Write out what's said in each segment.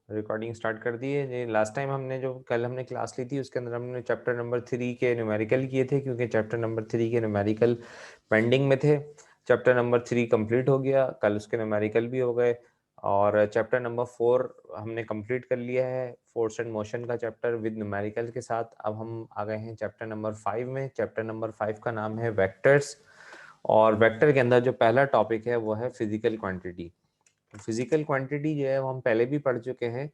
Recording start कर दी है। Last time हमने जो कल हमने क्लास ली थी उसके अंदर हमने चैप्टर नंबर 3 के न्यूमेरिकल किए थे, क्योंकि चैप्टर नंबर 3 के न्यूमेरिकल पेंडिंग में थे। चैप्टर नंबर 3 कंप्लीट हो गया, कल उसके न्यूमेरिकल भी हो गए। और चैप्टर नंबर 4 हमने कंप्लीट कर लिया है, फोर्स एंड मोशन का चैप्टर विद न्यूमेरिकल के साथ। अब हम आ गए हैं चैप्टर नंबर 5 में। चैप्टर नंबर 5 का नाम है वेक्टर्स, और वेक्टर के अंदर जो पहला टॉपिक है वो है फिजिकल क्वांटिटी। फिजिकल क्वांटिटी जो है वो हम पहले भी पढ़ चुके हैं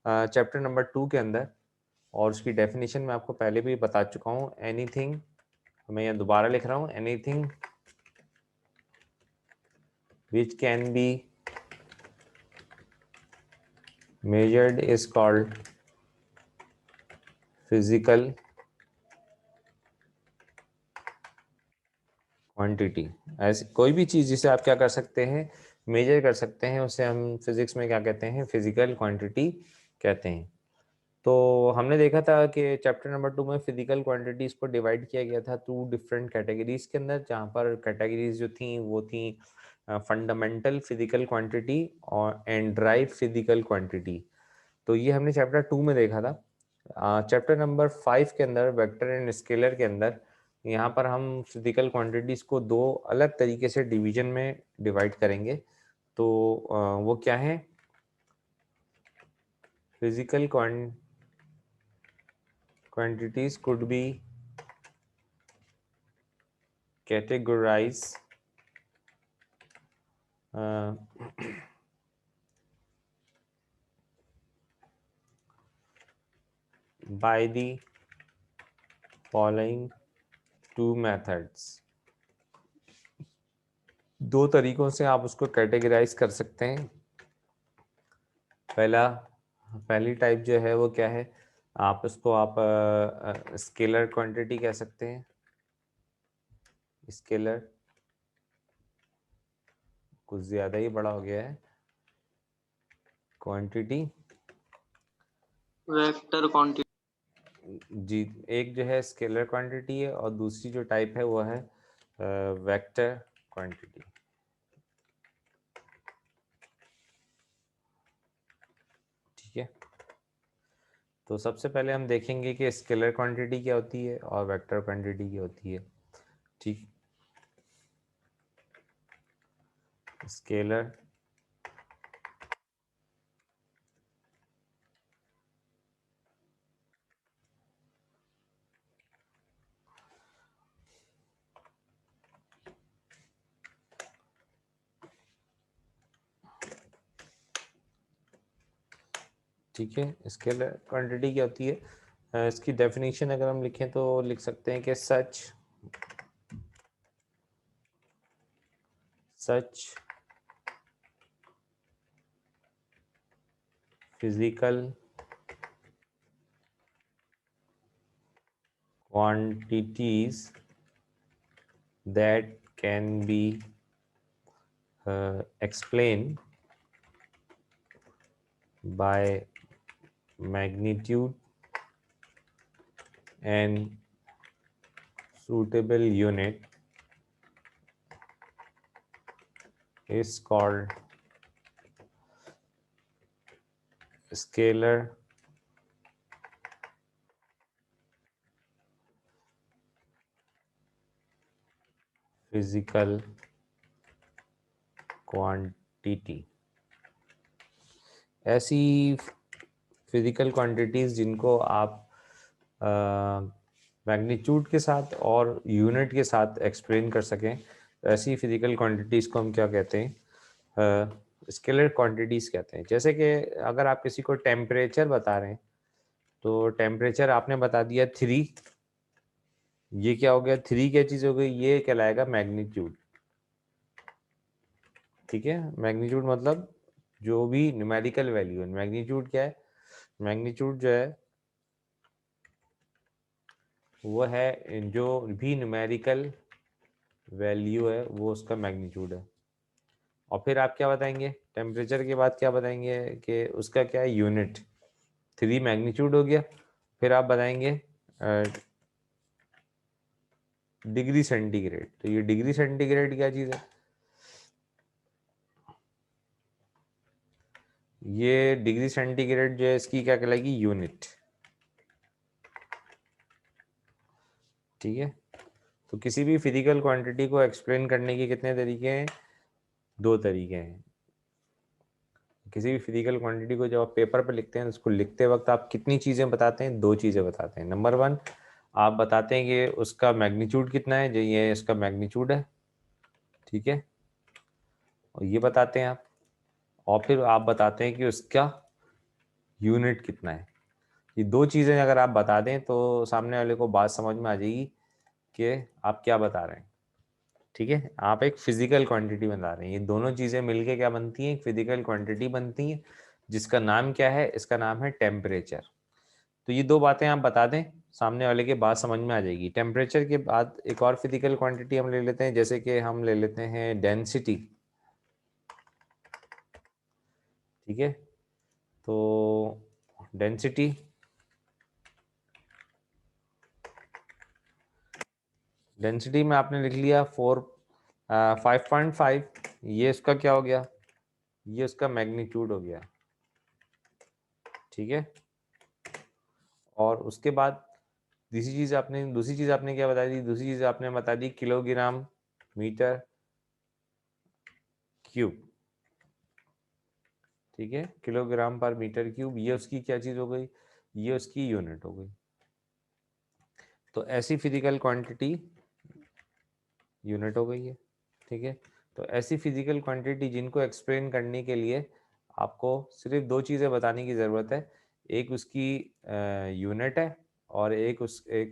चैप्टर नंबर 2 के अंदर, और उसकी डेफिनेशन मैं आपको पहले भी बता चुका हूँ। एनीथिंग, मैं यहाँ दोबारा लिख रहा हूँ, anything which can be measured is called physical quantity। ऐसी कोई भी चीज जिसे आप क्या कर सकते हैं, मेजर कर सकते हैं, उसे हम फिजिक्स में क्या कहते हैं, फिजिकल क्वांटिटी कहते हैं। तो हमने देखा था कि चैप्टर नंबर 2 में फिजिकल क्वांटिटीज को डिवाइड किया गया था 2 डिफरेंट कैटेगरीज के अंदर, जहाँ पर कैटेगरीज जो थी वो थी फंडामेंटल फिजिकल क्वांटिटी और एंड ड्राइव फिजिकल क्वांटिटी। तो ये हमने चैप्टर 2 में देखा था। चैप्टर नंबर 5 के अंदर वेक्टर एंड स्केलर के अंदर यहाँ पर हम फिजिकल क्वांटिटीज को 2 अलग तरीके से डिवीजन में डिवाइड करेंगे। तो वो क्या है, physical quantities could be categorized uh, by the following 2 methods। 2 तरीकों से आप उसको कैटेगराइज कर सकते हैं। पहली टाइप जो है वो क्या है, आप उसको आप स्केलर क्वांटिटी कह सकते हैं। स्केलर कुछ ज्यादा ही बड़ा हो गया है, क्वांटिटी वेक्टर क्वांटिटी। जी। एक जो है स्केलर क्वांटिटी है और दूसरी जो टाइप है वो है वेक्टर क्वांटिटी। ठीक है, तो सबसे पहले हम देखेंगे कि स्केलर क्वांटिटी क्या होती है और वेक्टर क्वांटिटी क्या होती है। ठीक, स्केलर ठीक है, स्केलर क्वांटिटी क्या होती है, इसकी डेफिनेशन अगर हम लिखें तो लिख सकते हैं कि सच physical quantities that can be explained by magnitude and suitable unit is called scalar physical quantity। ऐसी फिजिकल क्वांटिटीज जिनको आप मैग्नीट्यूड के साथ और यूनिट के साथ एक्सप्लेन कर सकें, तो ऐसी फिजिकल क्वांटिटीज को हम क्या कहते हैं, स्केलर क्वांटिटीज कहते हैं। जैसे कि अगर आप किसी को टेम्परेचर बता रहे हैं, तो टेम्परेचर आपने बता दिया 3, ये क्या हो गया, 3 क्या चीज हो गई, ये कहलाएगा मैग्नीट्यूड। ठीक है, मैग्नीट्यूड मतलब जो भी न्यूमेरिकल वैल्यू है। मैग्नीट्यूड क्या है, मैग्नीट्यूड जो है वो है जो भी न्यूमेरिकल वैल्यू है वो उसका मैग्नीट्यूड है। और फिर आप क्या बताएंगे, टेम्परेचर के बाद क्या बताएंगे कि उसका क्या है, यूनिट। 3 मैग्नीट्यूड हो गया, फिर आप बताएंगे डिग्री सेंटीग्रेड। तो ये डिग्री सेंटीग्रेड क्या चीज़ है, ये डिग्री सेंटीग्रेड जो है इसकी क्या कहलाएगी, यूनिट। ठीक है, तो किसी भी फिजिकल क्वांटिटी को एक्सप्लेन करने के कितने तरीके हैं, दो तरीके हैं। किसी भी फिजिकल क्वांटिटी को जब आप पेपर पर लिखते हैं, उसको लिखते वक्त आप कितनी चीज़ें बताते हैं, दो चीज़ें बताते हैं। नंबर वन, आप बताते हैं कि उसका मैग्नीट्यूड कितना है, जो ये इसका मैग्नीट्यूड है, ठीक है, और ये बताते हैं आप। और फिर आप बताते हैं कि उसका यूनिट कितना है। ये दो चीज़ें अगर आप बता दें तो सामने वाले को बात समझ में आ जाएगी कि आप क्या बता रहे हैं। ठीक है, आप एक फिजिकल क्वांटिटी बता रहे हैं, ये दोनों चीज़ें मिलके क्या बनती हैं, एक फिजिकल क्वांटिटी बनती है, जिसका नाम क्या है, इसका नाम है टेम्परेचर। तो ये दो बातें आप बता दें, सामने वाले के बात समझ में आ जाएगी। टेम्परेचर के बाद एक और फिजिकल क्वांटिटी हम ले लेते हैं, जैसे कि हम ले लेते हैं डेंसिटी। ठीक है, तो डेंसिटी, डेंसिटी में आपने लिख लिया 5.5, ये इसका क्या हो गया, ये उसका मैग्नीट्यूड हो गया। ठीक है, और उसके बाद दूसरी चीज़ आपने क्या बता दी, दूसरी चीज़ आपने बता दी किलोग्राम मीटर क्यूब। ठीक है, किलोग्राम पर मीटर क्यूब, ये उसकी क्या चीज़ हो गई, ये उसकी यूनिट हो गई। तो ऐसी फिजिकल क्वांटिटी यूनिट हो गई है। ठीक है, तो ऐसी फिजिकल क्वांटिटी जिनको एक्सप्लेन करने के लिए आपको सिर्फ दो चीज़ें बताने की ज़रूरत है, एक उसकी यूनिट है और एक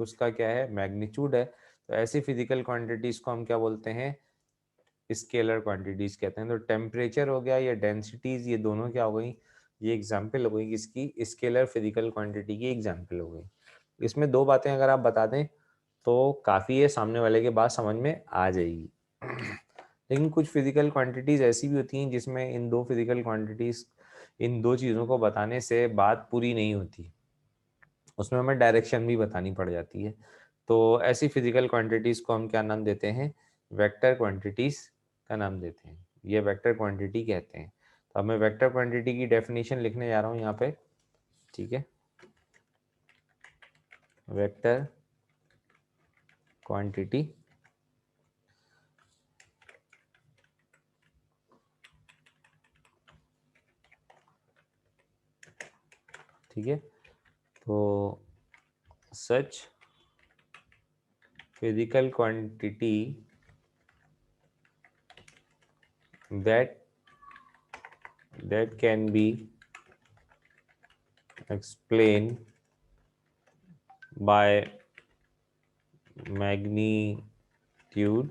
उसका क्या है, मैग्नीट्यूड है। तो ऐसी फिजिकल क्वांटिटीज़ को हम क्या बोलते हैं, स्केलर क्वांटिटीज़ कहते हैं। तो टेम्परेचर हो गया या डेंसिटीज़, ये दोनों क्या हो गई, ये एग्जाम्पल हो गई किसकी, स्केलर फिजिकल क्वांटिटी की एग्जाम्पल हो गई। इसमें दो बातें अगर आप बता दें तो काफ़ी है, सामने वाले के बात समझ में आ जाएगी। लेकिन कुछ फिजिकल क्वांटिटीज़ ऐसी भी होती हैं जिसमें इन दो फिजिकल क्वांटिटीज़, इन दो चीज़ों को बताने से बात पूरी नहीं होती, उसमें हमें डायरेक्शन भी बतानी पड़ जाती है। तो ऐसी फिजिकल क्वांटिटीज़ को हम क्या नाम देते हैं, वेक्टर क्वांटिटीज़ का नाम देते हैं, ये वेक्टर क्वांटिटी कहते हैं। तो अब मैं वेक्टर क्वांटिटी की डेफिनेशन लिखने जा रहा हूँ यहाँ पे। ठीक है, वेक्टर क्वांटिटी, ठीक है, तो सच physical quantity that can be explained by magnitude,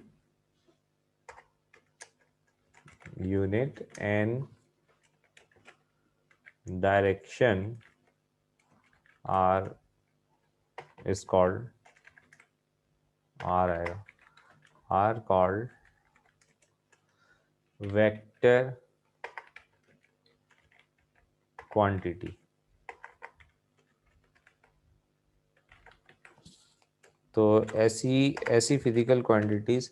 unit and direction are is called are called vector quantity। तो ऐसी ऐसी फिजिकल क्वांटिटीज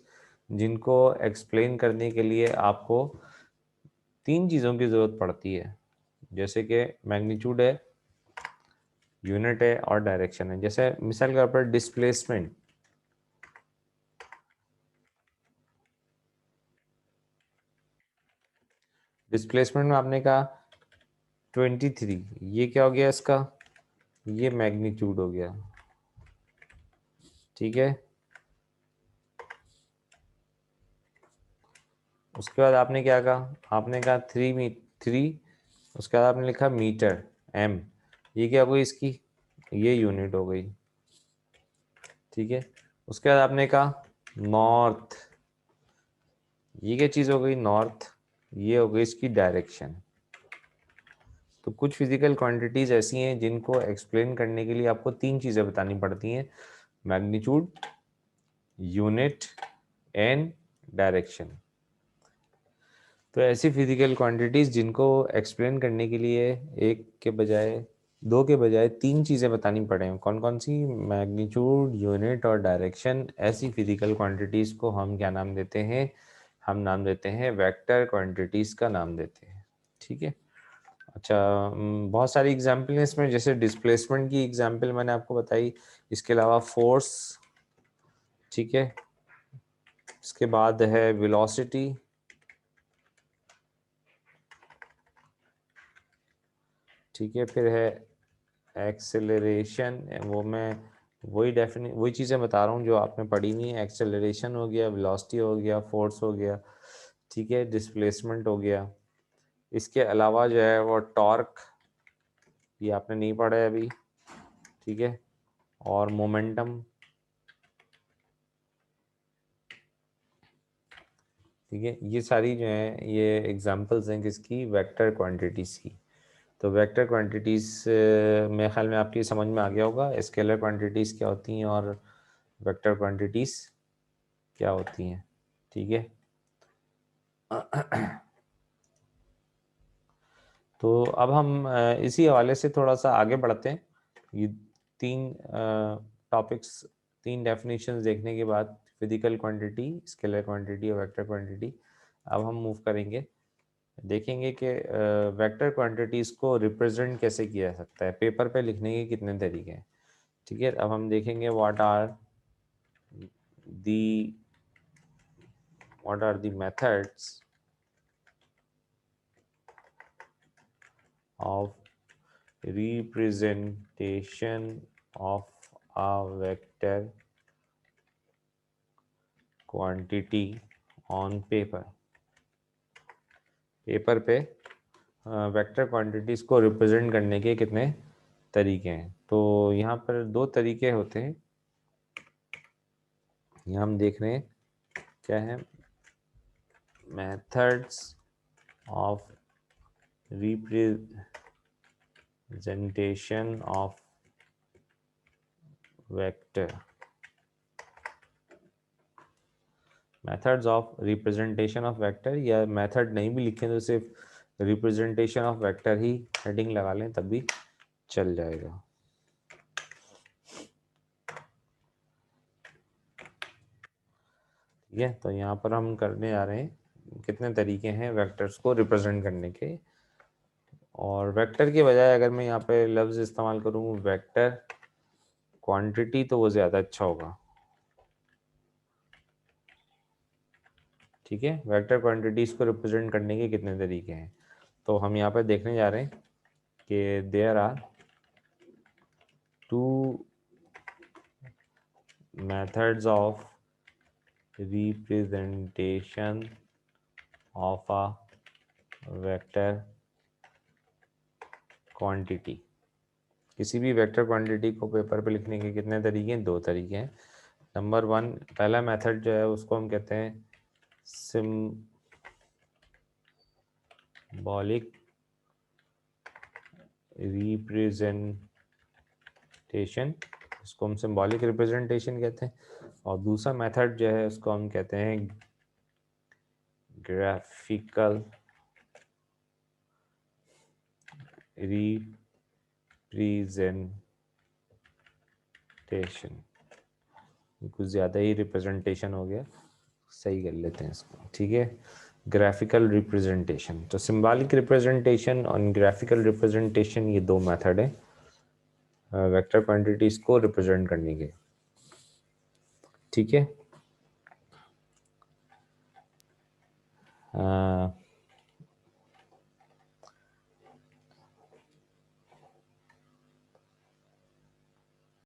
जिनको एक्सप्लेन करने के लिए आपको तीन चीज़ों की ज़रूरत पड़ती है, जैसे कि मैग्नीट्यूड है, यूनिट है और डायरेक्शन है। जैसे मिसाल के तौर पर डिस्प्लेसमेंट, डिस्प्लेसमेंट में आपने कहा 23, ये क्या हो गया इसका, ये मैग्नीट्यूड हो गया। ठीक है, उसके बाद आपने क्या कहा, आपने कहा 3, उसके बाद आपने लिखा मीटर m, ये क्या हो गई इसकी, ये यूनिट हो गई। ठीक है, उसके बाद आपने कहा नॉर्थ, ये क्या चीज़ हो गई, नॉर्थ, ये हो गई इसकी डायरेक्शन। तो कुछ फिजिकल क्वांटिटीज ऐसी हैं जिनको एक्सप्लेन करने के लिए आपको तीन चीज़ें बतानी पड़ती हैं, मैग्नीट्यूड, यूनिट एंड डायरेक्शन। तो ऐसी फिजिकल क्वांटिटीज जिनको एक्सप्लेन करने के लिए एक के बजाय, दो के बजाय तीन चीज़ें बतानी पड़े, कौन कौन सी, मैग्नीट्यूड, यूनिट और डायरेक्शन, ऐसी फिजिकल क्वांटिटीज को हम क्या नाम देते हैं, हम नाम देते हैं वेक्टर क्वांटिटीज का नाम देते हैं। ठीक है, अच्छा, बहुत सारी एग्जाम्पल है इसमें, जैसे डिस्प्लेसमेंट की एग्जाम्पल मैंने आपको बताई, इसके अलावा फोर्स, ठीक है, इसके बाद है वेलोसिटी, ठीक है, फिर है एक्सेलरेशन। वो मैं वही चीज़ें बता रहा हूँ जो आपने पढ़ी नहीं है। एक्सेलरेशन हो गया, वेलोसिटी हो गया, फोर्स हो गया, ठीक है, डिस्प्लेसमेंट हो गया। इसके अलावा जो है वो टॉर्क, ये आपने नहीं पढ़ा है अभी, ठीक है, और मोमेंटम, ठीक है। ये सारी जो है ये एग्जांपल्स हैं किसकी, वेक्टर क्वांटिटीज़ की। तो वेक्टर क्वांटिटीज़ मेरे ख्याल में आपकी समझ में आ गया होगा, स्केलर क्वांटिटीज़ क्या होती हैं और वेक्टर क्वांटिटीज़ क्या होती हैं, ठीक है। तो अब हम इसी हवाले से थोड़ा सा आगे बढ़ते हैं। ये तीन टॉपिक्स, तीन डेफिनेशंस देखने के बाद, फिजिकल क्वांटिटी, स्केलर क्वांटिटी और वेक्टर क्वांटिटी, अब हम मूव करेंगे, देखेंगे कि वेक्टर क्वांटिटीज़ को रिप्रेजेंट कैसे किया जा सकता है, पेपर पे लिखने के कितने तरीके हैं, ठीक है। अब हम देखेंगे what are the methods of representation of a vector quantity on paper। Paper पे वेक्टर क्वांटिटीज को रिप्रेजेंट करने के कितने तरीके हैं। तो यहाँ पर दो तरीके होते हैं, यहाँ हम देख रहे हैं क्या है, methods of representation of vector, methods of representation of vector, या मेथड नहीं भी लिखें तो सिर्फ representation of vector he heading लगा लें तब भी चल जाएगा। ठीक है, तो यहाँ पर हम करने जा रहे हैं कितने तरीके हैं वेक्टर्स को रिप्रेजेंट करने के। और वेक्टर के बजाय अगर मैं यहाँ पे लफ्ज़ इस्तेमाल करूँ वेक्टर क्वांटिटी तो वो ज़्यादा अच्छा होगा, ठीक है। वेक्टर क्वांटिटीज को रिप्रेजेंट करने के कितने तरीके हैं, तो हम यहाँ पर देखने जा रहे हैं कि there are two methods of representation of a vector quantity। किसी भी वेक्टर क्वांटिटी को पेपर पे लिखने के कितने तरीके हैं, दो तरीके हैं। नंबर वन, पहला मेथड जो है उसको हम कहते हैं सिंबॉलिक रिप्रेजेंटेशन, इसको हम सिंबॉलिक रिप्रेजेंटेशन कहते हैं। और दूसरा मेथड जो है उसको हम कहते हैं ग्राफिकल रिप्रेजेंटेशन। कुछ ज़्यादा ही रिप्रेजेंटेशन हो गया, सही कर लेते हैं इसको, ठीक है। ग्राफिकल रिप्रेजेंटेशन, तो सिंबॉलिक रिप्रेजेंटेशन और ग्राफिकल रिप्रेजेंटेशन, ये दो मेथड है वेक्टर क्वांटिटीज को रिप्रेजेंट करने के, ठीक है।